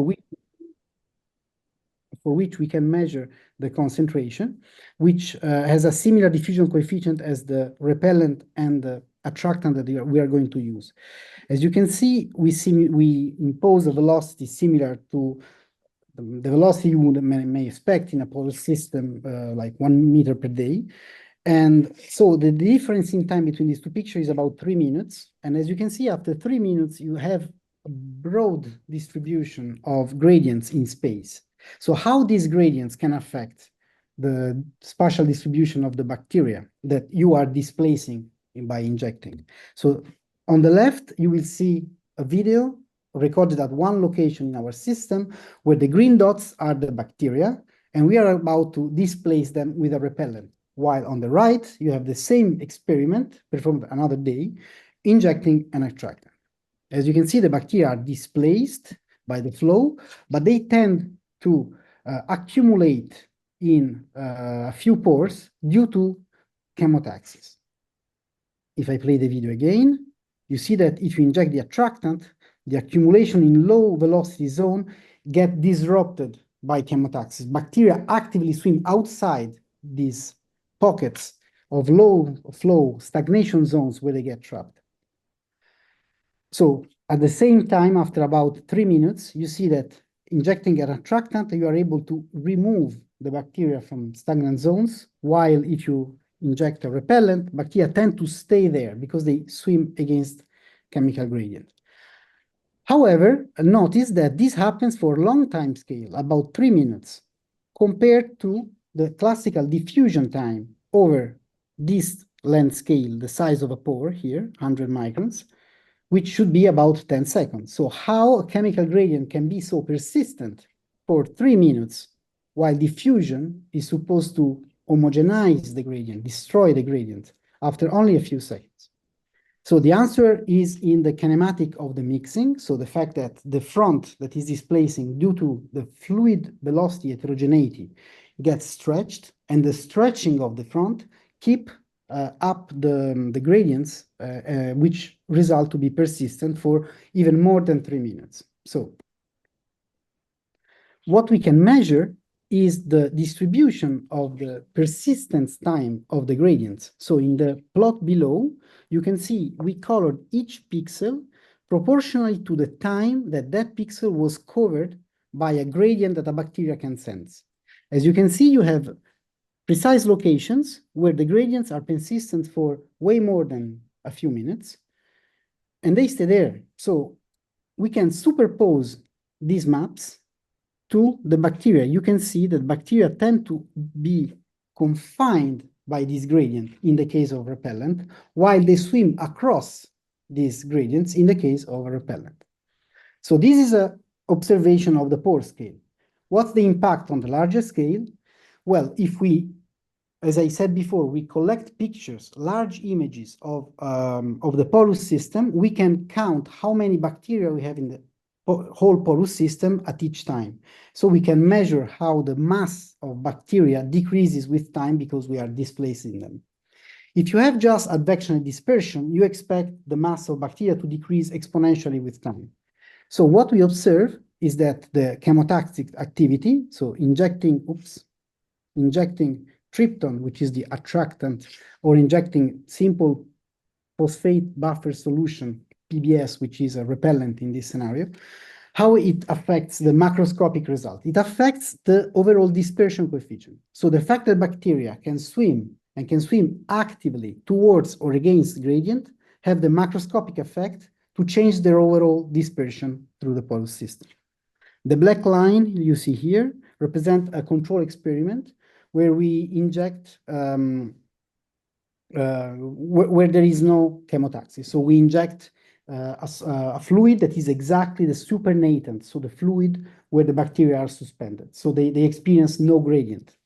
which we can measure the concentration, which has a similar diffusion coefficient as the repellent and the attractant that we are going to use. As you can see, we impose a velocity similar to the velocity you may expect in a porous system, like 1 meter per day. And so the difference in time between these two pictures is about 3 minutes. And as you can see, after 3 minutes, you have a broad distribution of gradients in space. So how these gradients can affect the spatial distribution of the bacteria that you are displacing by injecting. So on the left, you will see a video recorded at one location in our system where the green dots are the bacteria, and we are about to displace them with a repellent. While on the right, you have the same experiment performed another day, injecting an attractant. As you can see, the bacteria are displaced by the flow, but they tend to accumulate in a few pores due to chemotaxis. If I play the video again, you see that if you inject the attractant, the accumulation in low velocity zone get disrupted by chemotaxis. Bacteria actively swim outside these pockets of low flow stagnation zones where they get trapped. So at the same time, after about 3 minutes, you see that injecting an attractant, you are able to remove the bacteria from stagnant zones, while if you inject a repellent, bacteria tend to stay there because they swim against chemical gradient. However, notice that this happens for a long time scale, about 3 minutes, compared to the classical diffusion time over this length scale, the size of a pore here, 100 microns, which should be about 10 seconds. So how a chemical gradient can be so persistent for 3 minutes, while diffusion is supposed to homogenize the gradient, destroy the gradient, after only a few seconds? So the answer is in the kinematic of the mixing. So the fact that the front that is displacing due to the fluid velocity heterogeneity gets stretched, and the stretching of the front keep up the gradients, which result to be persistent for even more than 3 minutes. So what we can measure is the distribution of the persistence time of the gradients. So in the plot below, you can see we colored each pixel proportionally to the time that that pixel was covered by a gradient that a bacteria can sense. As you can see, you have precise locations where the gradients are persistent for way more than a few minutes, and they stay there. So we can superpose these maps to the bacteria. You can see that bacteria tend to be confined by this gradient in the case of repellent, while they swim across these gradients in the case of a repellent. So this is an observation of the pore scale. What's the impact on the larger scale? Well, if we, as I said before, we collect pictures, large images of the porous system, we can count how many bacteria we have in the whole porous system at each time. So we can measure how the mass of bacteria decreases with time because we are displacing them. If you have just advectional dispersion, you expect the mass of bacteria to decrease exponentially with time. So what we observe is that the chemotaxic activity, so injecting tryptophan, which is the attractant, or injecting simple phosphate buffer solution, PBS, which is a repellent in this scenario, how it affects the macroscopic result. It affects the overall dispersion coefficient. So the fact that bacteria can swim and can swim actively towards or against gradient have the macroscopic effect to change their overall dispersion through the porous system. The black line you see here represents a control experiment where we inject where there is no chemotaxis. So we inject a fluid that is exactly the supernatant, so the fluid where the bacteria are suspended. So they experience no gradient.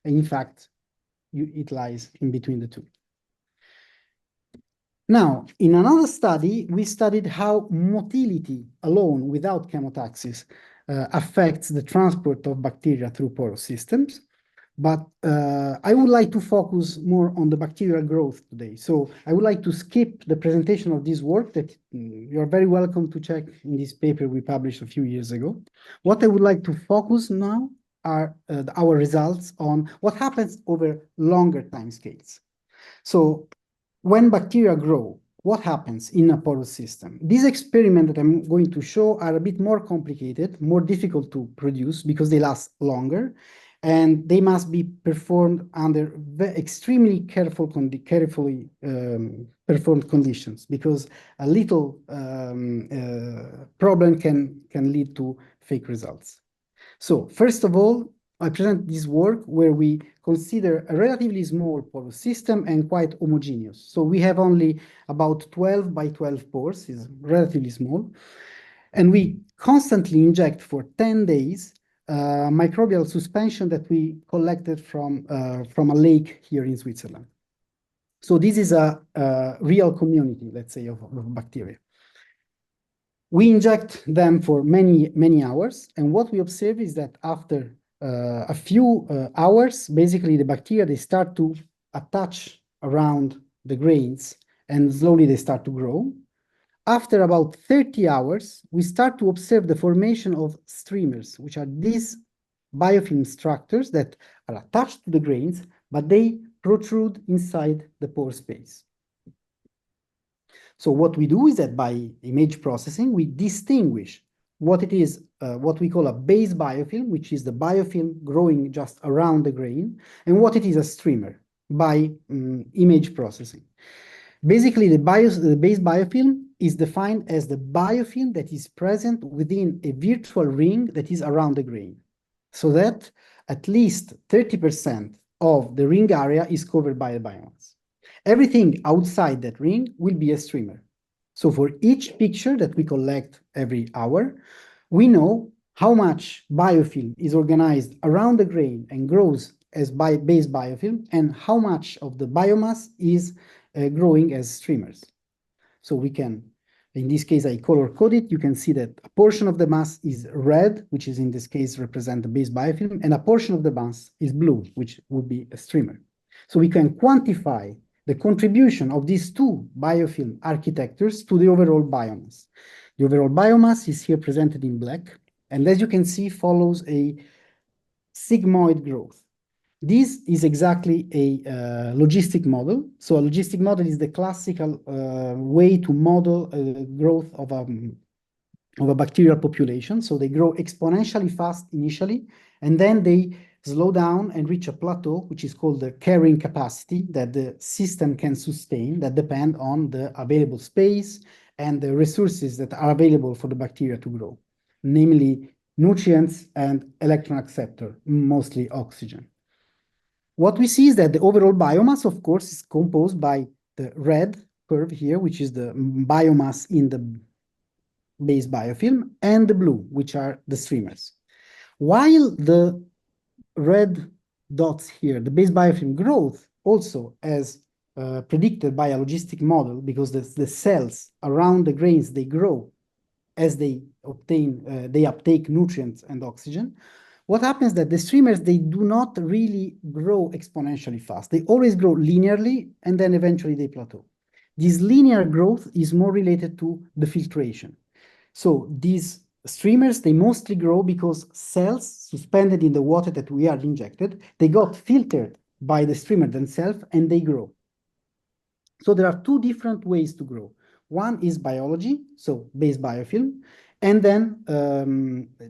And in fact, it lies in between the two. Now, in another study, we studied how motility alone without chemotaxis affects the transport of bacteria through porous systems. But I would like to focus more on the bacterial growth today. So I would like to skip the presentation of this work that you're very welcome to check in this paper we published a few years ago. What I would like to focus now are our results on what happens over longer time scales. So when bacteria grow, what happens in a porous system? These experiments that I'm going to show are a bit more complicated, more difficult to produce because they last longer, and they must be performed under extremely carefully performed conditions, because a little problem can lead to fake results. So first of all, I present this work where we consider a relatively small porous system and quite homogeneous. So we have only about 12 by 12 pores, is relatively small. And we constantly inject for 10 days microbial suspension that we collected from a lake here in Switzerland. So this is a real community, let's say, of bacteria. We inject them for many hours, and what we observe is that after a few hours, basically the bacteria, they start to attach around the grains, and slowly they start to grow. After about 30 hours, we start to observe the formation of streamers, which are these biofilm structures that are attached to the grains, but they protrude inside the pore space. So what we do is that by image processing, we distinguish what it is, what we call a base biofilm, which is the biofilm growing just around the grain, and what it is a streamer by image processing. Basically, the base biofilm is defined as the biofilm that is present within a virtual ring that is around the grain, so that at least 30% of the ring area is covered by a biomass. Everything outside that ring will be a streamer. So for each picture that we collect every hour, we know how much biofilm is organized around the grain and grows as base biofilm, and how much of the biomass is growing as streamers. So we can, in this case, I color code it. You can see that a portion of the mass is red, which is in this case represent the base biofilm, and a portion of the mass is blue, which would be a streamer. So we can quantify the contribution of these two biofilm architectures to the overall biomass. The overall biomass is here presented in black, and as you can see, follows a sigmoid growth. This is exactly a logistic model. So a logistic model is the classical way to model growth of a bacterial population. So they grow exponentially fast initially, and then they slow down and reach a plateau, which is called the carrying capacity that the system can sustain, that depend on the available space and the resources that are available for the bacteria to grow, namely nutrients and electron acceptor, mostly oxygen. What we see is that the overall biomass, of course, is composed by the red curve here, which is the biomass in the base biofilm, and the blue, which are the streamers. While the red dots here, the base biofilm growth, also as predicted by a logistic model, because the cells around the grains, they grow as they uptake nutrients and oxygen. What happens that the streamers, they do not really grow exponentially fast. They always grow linearly, and then eventually they plateau. This linear growth is more related to the filtration. So these streamers, they mostly grow because cells suspended in the water that we are injected, they got filtered by the streamer themselves, and they grow. So there are two different ways to grow. One is biology, so base biofilm, and then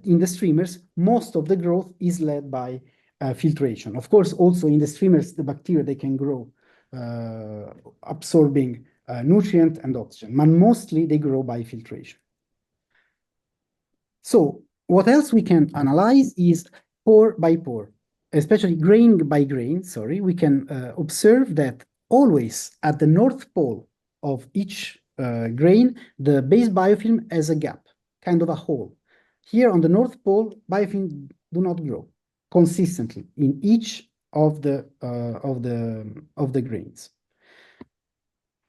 in the streamers, most of the growth is led by filtration. Of course, also in the streamers, the bacteria, they can grow absorbing nutrient and oxygen, but mostly they grow by filtration. So what else we can analyze is pore by pore, especially grain by grain, sorry. We can observe that always at the north pole of each grain, the base biofilm has a gap, kind of a hole. Here on the north pole, biofilm do not grow consistently in each of the grains.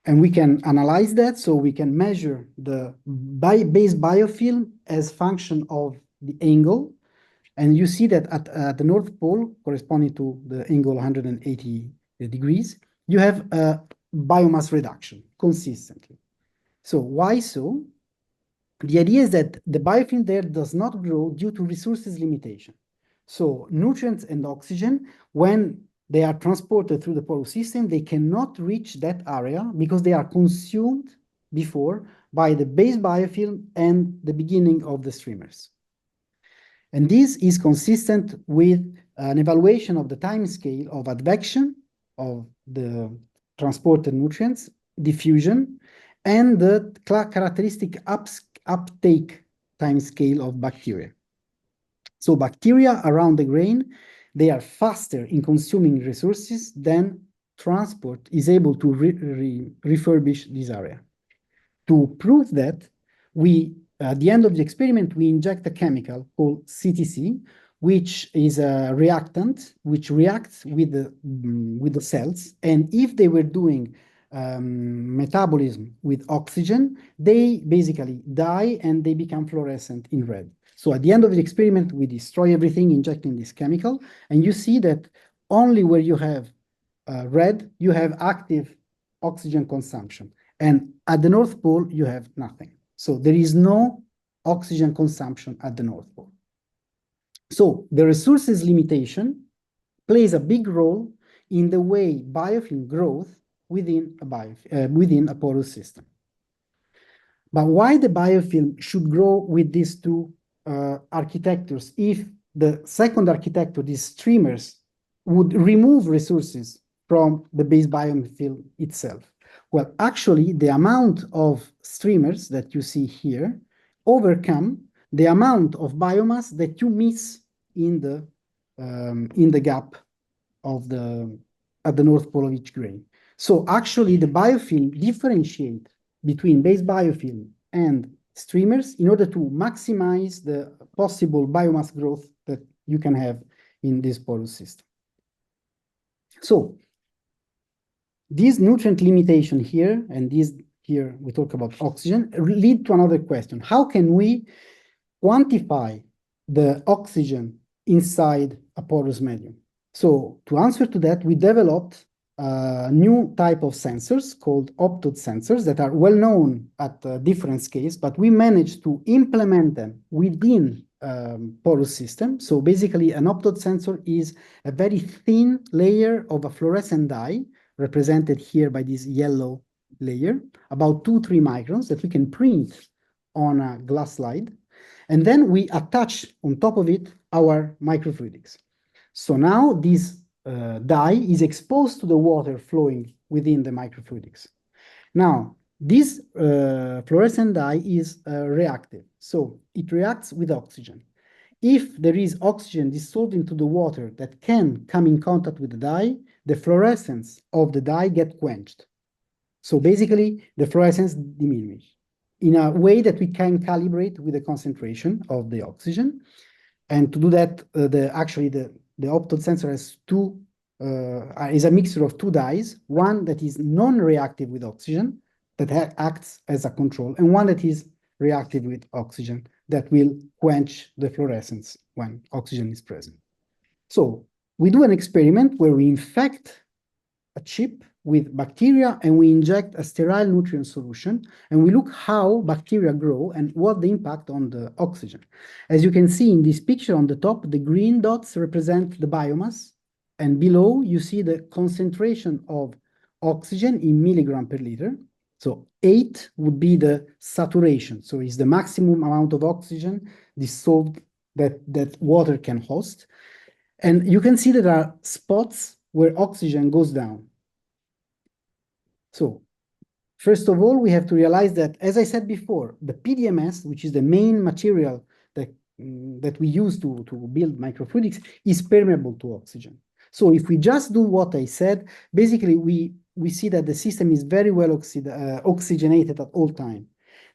And we can analyze that, so we can measure the base biofilm as function of the angle And you see that at the North Pole, corresponding to the angle 180 degrees, you have a biomass reduction consistently. So why so? The idea is that the biofilm there does not grow due to resources limitation. So nutrients and oxygen, when they are transported through the porous system, they cannot reach that area because they are consumed before by the base biofilm and the beginning of the streamers. And this is consistent with an evaluation of the time scale of advection of the transported nutrients, diffusion, and the characteristic uptake time scale of bacteria. So bacteria around the grain, they are faster in consuming resources than transport is able to refurbish this area. To prove that, at the end of the experiment, we inject a chemical called CTC, which is a reactant which reacts with the cells. And if they were doing metabolism with oxygen, they basically die and they become fluorescent in red. So at the end of the experiment, we destroy everything, injecting this chemical, and you see that only where you have red, you have active oxygen consumption. And at the North Pole, you have nothing. So there is no oxygen consumption at the North Pole. So the resources limitation plays a big role in the way biofilm growth within a porous system. But why the biofilm should grow with these two architectures if the second architecture, these streamers, would remove resources from the base biofilm itself? Well, actually, the amount of streamers that you see here overcome the amount of biomass that you miss in the gap of at the North Pole of each grain. So actually, the biofilm differentiate between base biofilm and streamers in order to maximize the possible biomass growth that you can have in this porous system. So this nutrient limitation here, and this here we talk about oxygen, lead to another question. How can we quantify the oxygen inside a porous medium? So to answer to that, we developed a new type of sensors called optode sensors that are well known at different scales, but we managed to implement them within porous system. So basically an optode sensor is a very thin layer of a fluorescent dye, represented here by this yellow layer, about 2-3 microns that we can print on a glass slide. And then we attach on top of it our microfluidics. So now this dye is exposed to the water flowing within the microfluidics. Now, this fluorescent dye is reactive, so it reacts with oxygen. If there is oxygen dissolved into the water that can come in contact with the dye, the fluorescence of the dye gets quenched. So basically, the fluorescence diminishes in a way that we can calibrate with the concentration of the oxygen. And to do that, actually the optode sensor has is a mixture of two dyes, one that is non-reactive with oxygen, that acts as a control, and one that is reactive with oxygen, that will quench the fluorescence when oxygen is present. So we do an experiment where we infect a chip with bacteria and we inject a sterile nutrient solution, and we look how bacteria grow and what the impact on the oxygen. As you can see in this picture on the top, the green dots represent the biomass, and below you see the concentration of oxygen in milligram per liter. So 8 would be the saturation, so it's the maximum amount of oxygen dissolved that water can host. And you can see that there are spots where oxygen goes down. So first of all, we have to realize that, as I said before, the PDMS, which is the main material that we use to build microfluidics, is permeable to oxygen. So if we just do what I said, basically we see that the system is very well oxygenated at all time.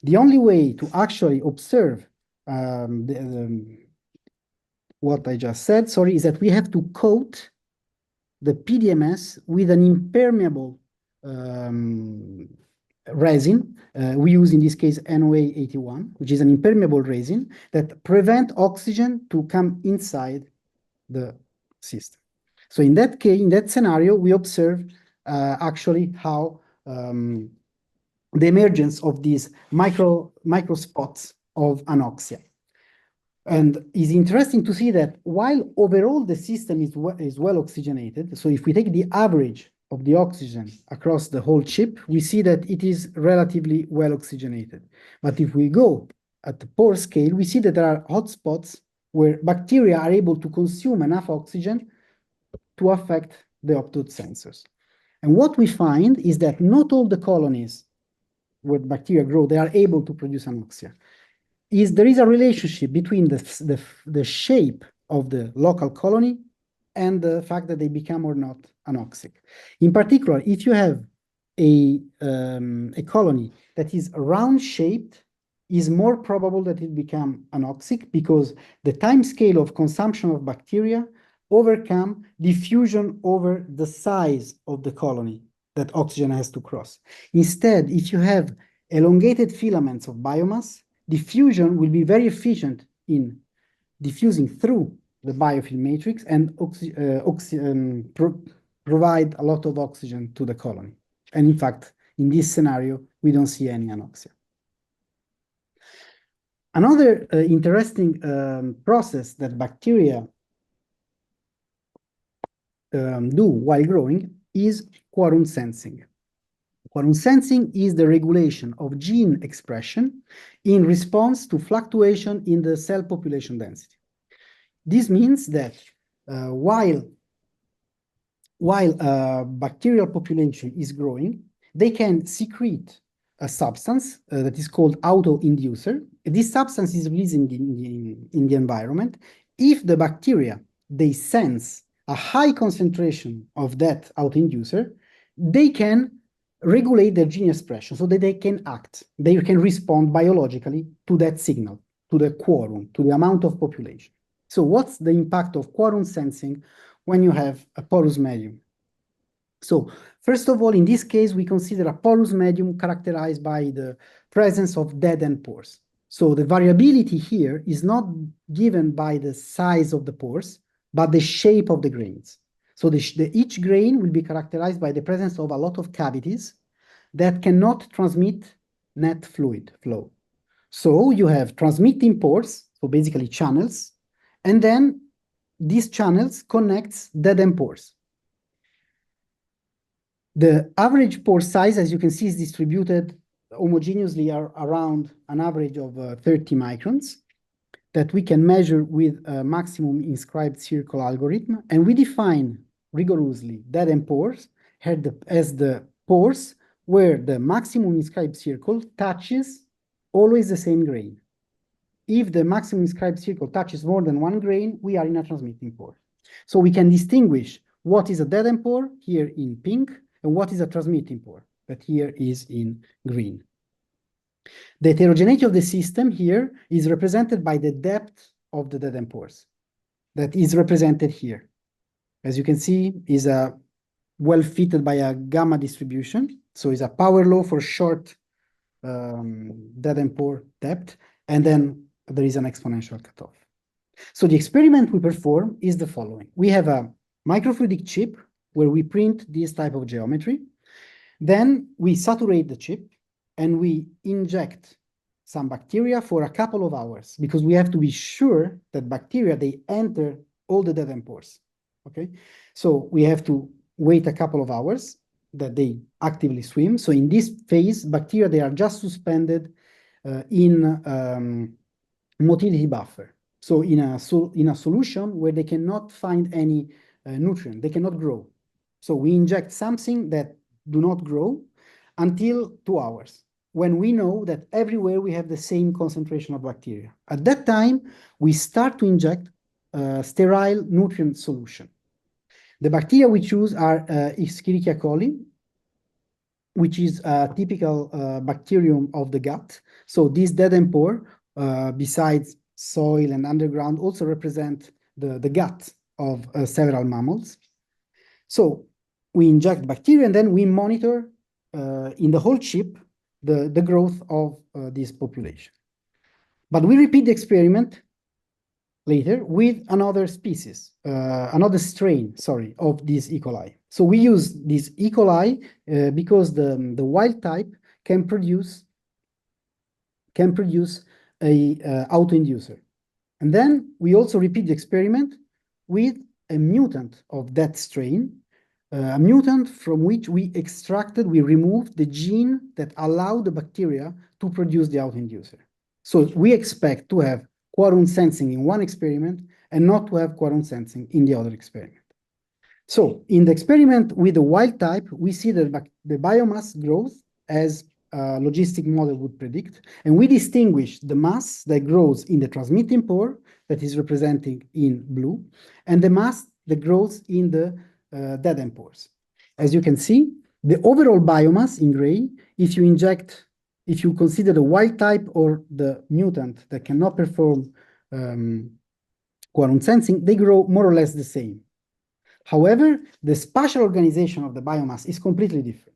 The only way to actually observe what I just said, is that we have to coat the PDMS with an impermeable resin. We use in this case NOA81, which is an impermeable resin that prevent oxygen to come inside the system. So in that case, in that scenario, we observe actually how the emergence of these micro spots of anoxia. And it's interesting to see that while overall the system is well oxygenated, so if we take the average of the oxygen across the whole chip, we see that it is relatively well oxygenated. But if we go at the pore scale, we see that there are hotspots where bacteria are able to consume enough oxygen to affect the optoid sensors. And what we find is that not all the colonies where bacteria grow, they are able to produce anoxia. There is a relationship between the shape of the local colony and the fact that they become or not anoxic. In particular, if you have a colony that is round shaped, is more probable that it become anoxic because the time scale of consumption of bacteria overcome diffusion over the size of the colony that oxygen has to cross. Instead, if you have elongated filaments of biomass, diffusion will be very efficient in diffusing through the biofilm matrix and provide a lot of oxygen to the colony. And in fact, in this scenario, we don't see any anoxia. Another interesting process that bacteria do while growing is quorum sensing. Quorum sensing is the regulation of gene expression in response to fluctuation in the cell population density. This means that while bacterial population is growing, they can secrete a substance that is called autoinducer. This substance is released in the environment. If the bacteria, they sense a high concentration of that autoinducer, they can regulate their gene expression so that they can act. They can respond biologically to that signal, to the quorum, to the amount of population. So what's the impact of quorum sensing when you have a porous medium? So first of all, in this case, we consider a porous medium characterized by the presence of dead-end pores. So the variability here is not given by the size of the pores, but the shape of the grains. So each grain will be characterized by the presence of a lot of cavities that cannot transmit net fluid flow. So you have transmitting pores, so basically channels, and then these channels connects dead-end pores. The average pore size, as you can see, is distributed homogeneously around an average of 30 microns that we can measure with a maximum inscribed circle algorithm. And we define rigorously dead-end pores as the pores where the maximum inscribed circle touches always the same grain. If the maximum inscribed circle touches more than one grain, we are in a transmitting pore. So we can distinguish what is a dead-end pore here in pink and what is a transmitting pore that here is in green. The heterogeneity of the system here is represented by the depth of the dead-end pores that is represented here. As you can see, is well fitted by a gamma distribution. So it's a power law for short dead-end pore depth, and then there is an exponential cutoff. So the experiment we perform is the following. We have a microfluidic chip where we print this type of geometry. Then we saturate the chip and we inject some bacteria for a couple of hours because we have to be sure that bacteria, they enter all the dead-end pores, okay? So we have to wait a couple of hours that they actively swim. So in this phase, bacteria, they are just suspended in motility buffer. So in a solution where they cannot find any nutrient, they cannot grow. So we inject something that do not grow until 2 hours, when we know that everywhere we have the same concentration of bacteria. At that time, we start to inject sterile nutrient solution. The bacteria we choose are Escherichia coli, which is a typical bacterium of the gut. So this dead-end pore, besides soil and underground, also represent the gut of several mammals. So we inject bacteria and then we monitor in the whole chip the growth of this population. But we repeat the experiment later with another species, another strain, sorry, of this E. coli. So we use this E. coli because the wild type can produce a autoinducer. And then we also repeat the experiment with a mutant of that strain, a mutant from which we removed the gene that allowed the bacteria to produce the autoinducer. So we expect to have quorum sensing in one experiment and not to have quorum sensing in the other experiment. So in the experiment with the wild type, we see that the biomass growth as a logistic model would predict, and we distinguish the mass that grows in the transmitting pore, that is represented in blue, and the mass that grows in the dead-end pores. As you can see, the overall biomass in gray, if you consider the wild type or the mutant that cannot perform quorum sensing, they grow more or less the same. However, the spatial organization of the biomass is completely different.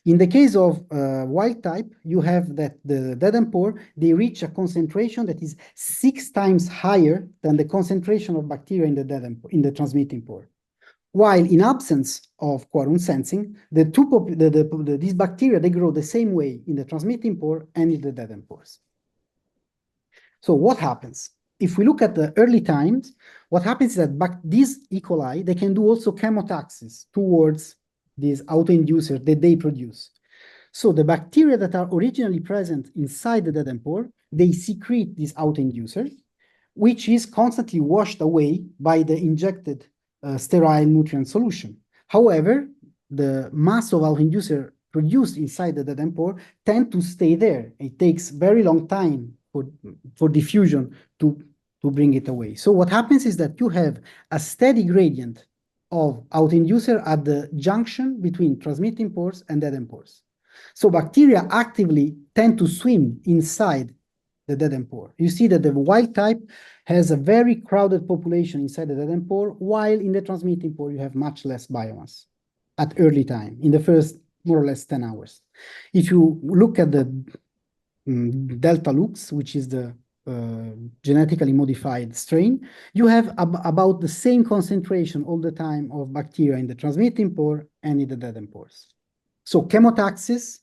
In the case of wild type, you have that the dead-end pore, they reach a concentration that is 6 times higher than the concentration of bacteria in the dead-end pore, in the transmitting pore. While in absence of quorum sensing, these bacteria, they grow the same way in the transmitting pore and in the dead-end pores. So what happens? If we look at the early times, what happens is that these E. coli, they can do also chemotaxis towards these autoinducers that they produce. So the bacteria that are originally present inside the dead-end pore, they secrete this autoinducer, which is constantly washed away by the injected sterile nutrient solution. However, the mass of autoinducer produced inside the dead-end pore tend to stay there. It takes very long time for diffusion to bring it away. So what happens is that you have a steady gradient of autoinducer at the junction between transmitting pores and dead-end pores. So bacteria actively tend to swim inside the dead-end pore. You see that the wild type has a very crowded population inside the dead-end pore, while in the transmitting pore you have much less biomass at early time, in the first more or less 10 hours. If you look at the delta lux, which is the genetically modified strain, you have about the same concentration all the time of bacteria in the transmitting pore and in the dead-end pores. So chemotaxis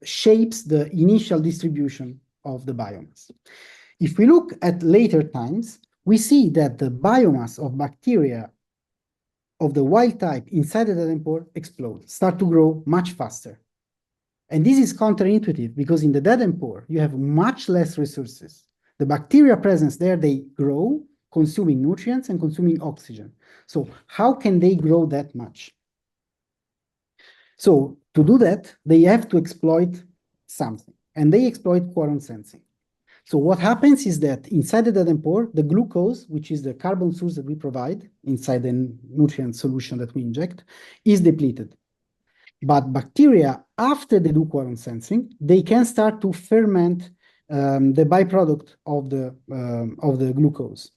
shapes the initial distribution of the biomass. If we look at later times, we see that the biomass of bacteria of the wild type inside the dead-end pore explodes, start to grow much faster. And this is counterintuitive because in the dead-end pore, you have much less resources. The bacteria presence there, they grow, consuming nutrients and consuming oxygen. So how can they grow that much? So to do that, they have to exploit something, and they exploit quorum sensing. So what happens is that inside the dead-end pore, the glucose, which is the carbon source that we provide inside the nutrient solution that we inject, is depleted. But bacteria, after they do quorum sensing, they can start to ferment the byproduct of the glucose.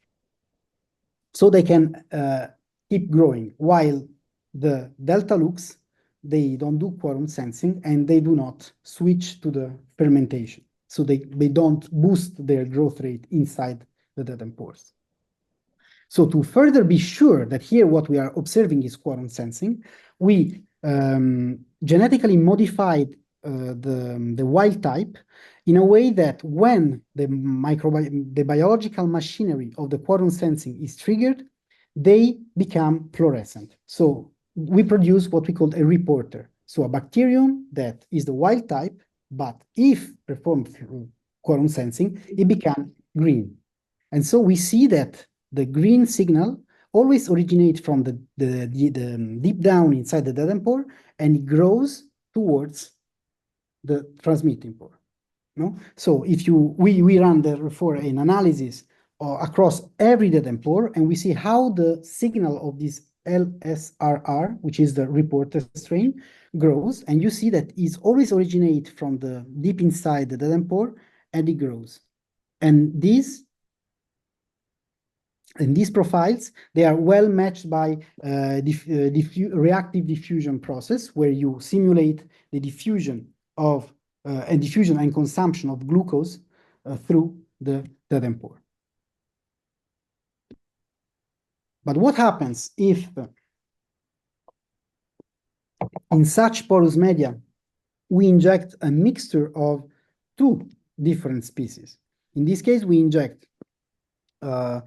So they can keep growing, while the delta lux, they don't do quorum sensing and they do not switch to the fermentation. So they don't boost their growth rate inside the dead-end pores. So to further be sure that here what we are observing is quorum sensing, we genetically modified the wild type in a way that when the biological machinery of the quorum sensing is triggered, they become fluorescent. So we produce what we call a reporter. So a bacterium that is the wild type, but if performed through quorum sensing, it becomes green. And so we see that the green signal always originates from the deep down inside the dead-end pore, and it grows towards the transmitting pore. No? So if we run therefore an analysis across every dead-end pore, and we see how the signal of this LSRR, which is the reporter strain, grows, and you see that it always originates from the deep inside the dead-end pore, and it grows. And these profiles, they are well matched by reactive diffusion process, where you simulate the diffusion of and diffusion and consumption of glucose through the dead pore. But what happens if in such porous media we inject a mixture of two different species? In this case, we inject a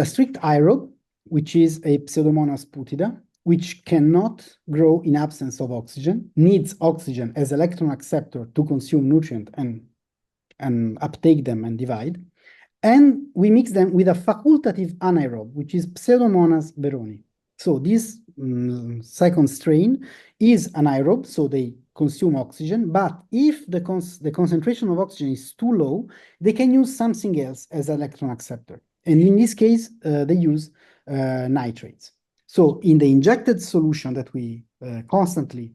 strict aerobe, which is a Pseudomonas putida, which cannot grow in absence of oxygen, needs oxygen as electron acceptor to consume nutrient and uptake them and divide. And we mix them with a facultative anaerobe, which is Pseudomonas beroni. So this second strain is anaerobe, so they consume oxygen, but if the concentration of oxygen is too low, they can use something else as electron acceptor. And in this case, they use nitrates. So in the injected solution that we constantly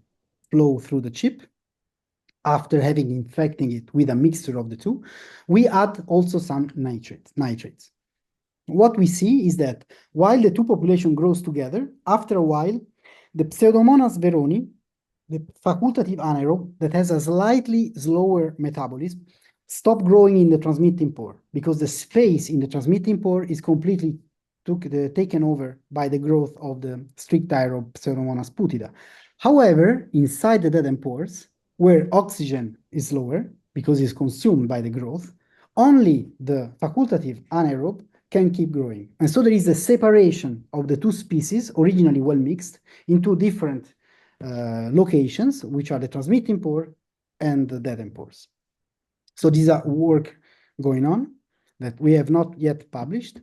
flow through the chip, after having infecting it with a mixture of the two, we add also some nitrates. What we see is that while the two populations grows together, after a while, the Pseudomonas beroni, the facultative anaerobe that has a slightly slower metabolism, stop growing in the transmitting pore because the space in the transmitting pore is completely taken over by the growth of the strict aerobe Pseudomonas putida. However, inside the dead pores, where oxygen is lower because it's consumed by the growth, only the facultative anaerobe can keep growing. And so there is a separation of the two species, originally well mixed, into different locations, which are the transmitting pore and the dead pores. So these are work going on that we have not yet published.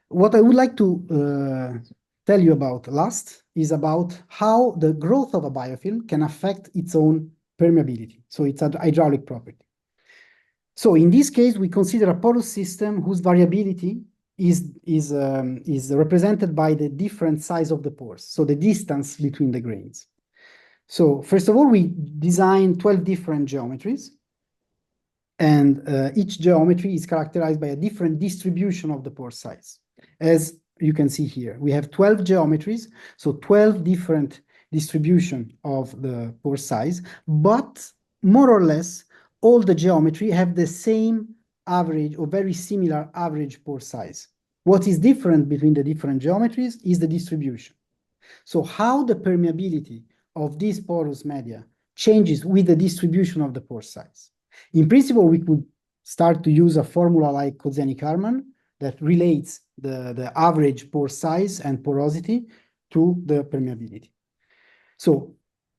What I would like to tell you about last is about how the growth of a biofilm can affect its own permeability. So it's a hydraulic property. So in this case, we consider a porous system whose variability is represented by the different size of the pores, so the distance between the grains. So first of all, we design 12 different geometries, and each geometry is characterized by a different distribution of the pore size. As you can see here, we have 12 geometries, so 12 different distribution of the pore size, but more or less all the geometry have the same average or very similar average pore size. What is different between the different geometries is the distribution. So how the permeability of these porous media changes with the distribution of the pore size. In principle, we could start to use a formula like Kozeny-Karman that relates the average pore size and porosity to the permeability. So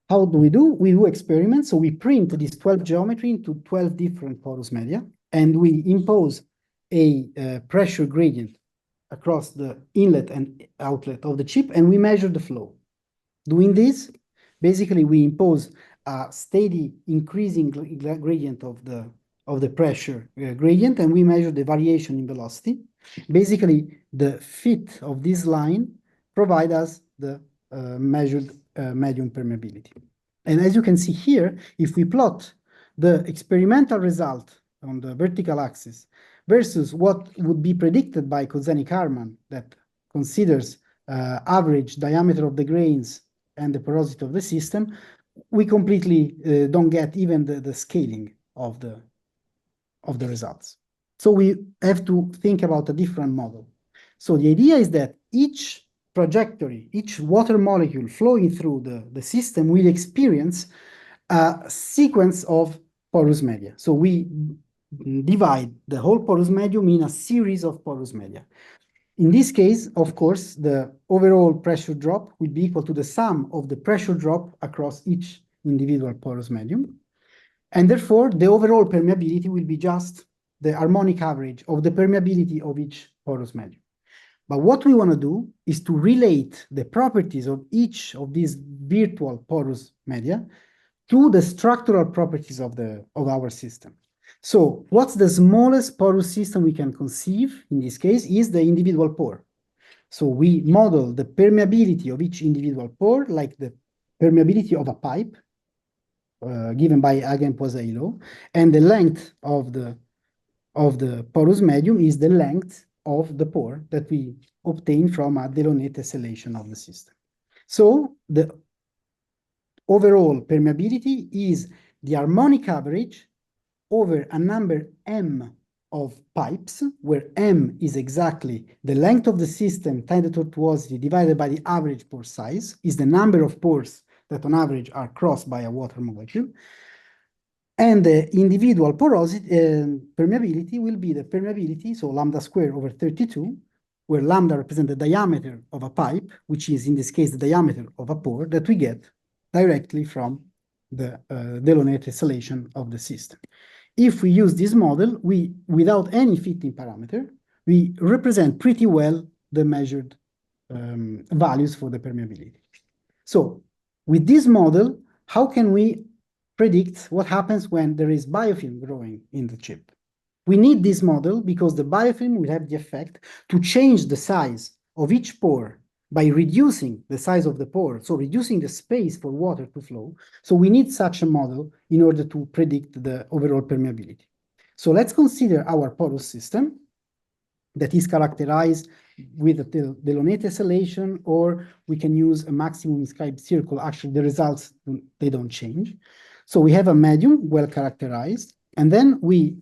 how do? We do experiments. So we print this 12 geometry into 12 different porous media, and we impose a pressure gradient across the inlet and outlet of the chip, and we measure the flow. Doing this, basically we impose a steady increasing gradient of the pressure gradient, and we measure the variation in velocity. Basically, the fit of this line provides us the measured medium permeability. And as you can see here, if we plot the experimental result on the vertical axis versus what would be predicted by Kozeny-Karman that considers average diameter of the grains and the porosity of the system, we completely don't get even the scaling of the results. So we have to think about a different model. So the idea is that each trajectory, each water molecule flowing through the system will experience a sequence of porous media. So we divide the whole porous medium in a series of porous media. In this case, of course, the overall pressure drop will be equal to the sum of the pressure drop across each individual porous medium. And therefore, the overall permeability will be just the harmonic average of the permeability of each porous medium. But what we want to do is to relate the properties of each of these virtual porous media to the structural properties of our system. So what's the smallest porous system we can conceive in this case is the individual pore. So we model the permeability of each individual pore like the permeability of a pipe given by Hagen-Poiseuille law, and the length of the porous medium is the length of the pore that we obtain from a Delaunay tessellation of the system. So overall permeability is the harmonic average over a number m of pipes, where m is exactly the length of the system times the tortuosity divided by the average pore size, is the number of pores that on average are crossed by a water molecule. And the individual porosity permeability will be the permeability, so lambda squared over 32, where lambda represents the diameter of a pipe, which is in this case the diameter of a pore that we get directly from the Delaunay tessellation of the system. If we use this model, without any fitting parameter, we represent pretty well the measured values for the permeability. So with this model, how can we predict what happens when there is biofilm growing in the chip? We need this model because the biofilm will have the effect to change the size of each pore by reducing the size of the pore, so reducing the space for water to flow. So we need such a model in order to predict the overall permeability. So let's consider our porous system that is characterized with the Delaunay tessellation, or we can use a maximum inscribed circle. Actually, the results, they don't change. So we have a medium well characterized, and then we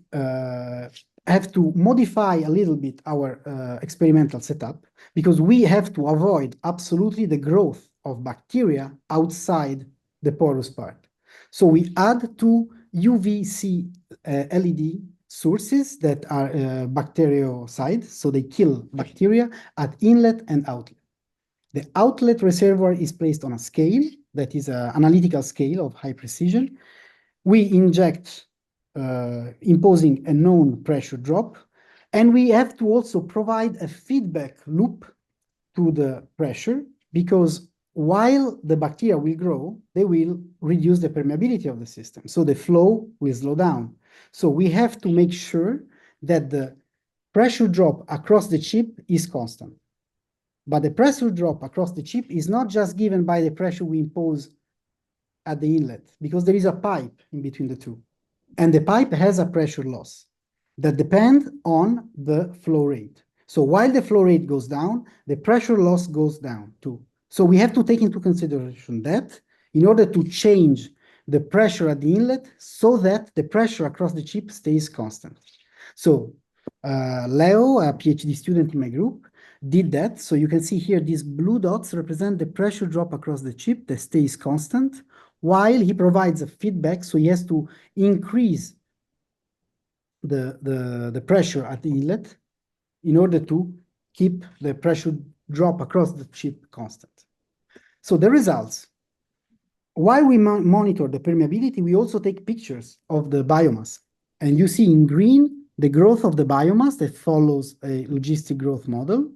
have to modify a little bit our experimental setup, because we have to avoid absolutely the growth of bacteria outside the porous part. So we add two UVC LED sources that are bactericide, so they kill bacteria at inlet and outlet. The outlet reservoir is placed on a scale that is an analytical scale of high precision. We inject imposing a known pressure drop, and we have to also provide a feedback loop to the pressure, because while the bacteria will grow, they will reduce the permeability of the system, so the flow will slow down. So we have to make sure that the pressure drop across the chip is constant. But the pressure drop across the chip is not just given by the pressure we impose at the inlet, because there is a pipe in between the two. And the pipe has a pressure loss that depends on the flow rate. So while the flow rate goes down, the pressure loss goes down too. So we have to take into consideration that in order to change the pressure at the inlet so that the pressure across the chip stays constant. So Leo, a PhD student in my group, did that. So you can see here these blue dots represent the pressure drop across the chip that stays constant, while he provides a feedback, so he has to increase the pressure at the inlet in order to keep the pressure drop across the chip constant. So the results, while we monitor the permeability, we also take pictures of the biomass. And you see in green the growth of the biomass that follows a logistic growth model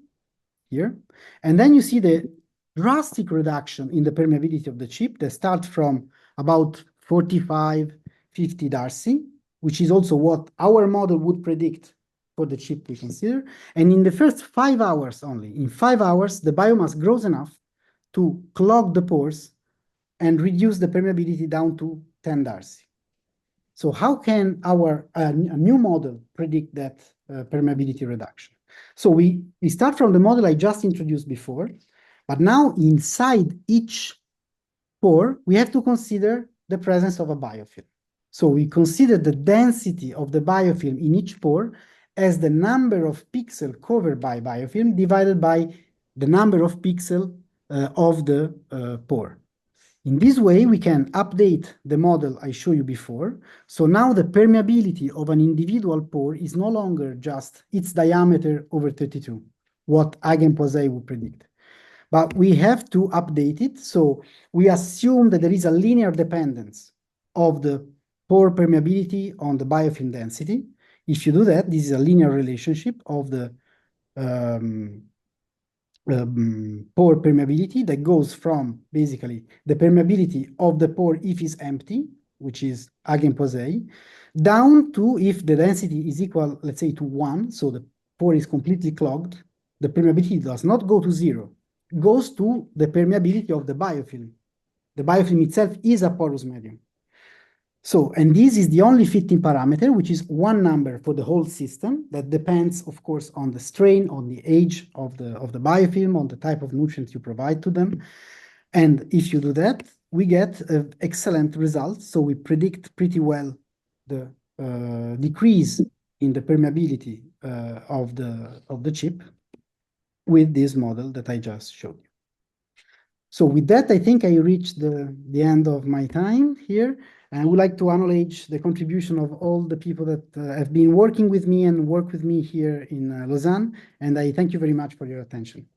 here. And then you see the drastic reduction in the permeability of the chip that starts from about 45, 50 Darcy, which is also what our model would predict for the chip we consider. And in the first 5 hours only, in 5 hours, the biomass grows enough to clog the pores and reduce the permeability down to 10 Darcy. So how can our a new model predict that permeability reduction? So we start from the model I just introduced before, but now inside each pore, we have to consider the presence of a biofilm. So we consider the density of the biofilm in each pore as the number of pixels covered by biofilm divided by the number of pixels of the pore. In this way, we can update the model I showed you before. So now the permeability of an individual pore is no longer just its diameter over 32, what Hagen-Poiseuille would predict. But we have to update it. So we assume that there is a linear dependence of the pore permeability on the biofilm density. If you do that, this is a linear relationship of the pore permeability that goes from basically the permeability of the pore if it's empty, which is Hagen-Poiseuille, down to if the density is equal, let's say, to 1, so the pore is completely clogged, the permeability does not go to 0, goes to the permeability of the biofilm. The biofilm itself is a porous medium. So, and this is the only fitting parameter, which is one number for the whole system that depends, of course, on the strain, on the age of the biofilm, on the type of nutrients you provide to them. And if you do that, we get excellent results. So we predict pretty well the decrease in the permeability of the chip with this model that I just showed you. So with that, I think I reached the end of my time here. And I would like to acknowledge the contribution of all the people that have been working with me and work with me here in Lausanne. And I thank you very much for your attention.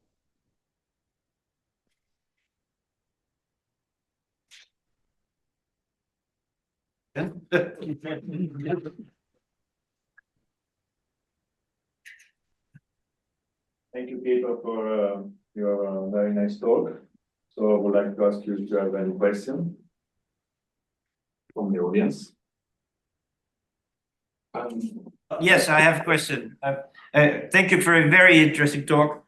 Thank you, Pietro, for your very nice talk. So I would like to ask you if you have any question from the audience. Yes, I have a question. Thank you for a very interesting talk.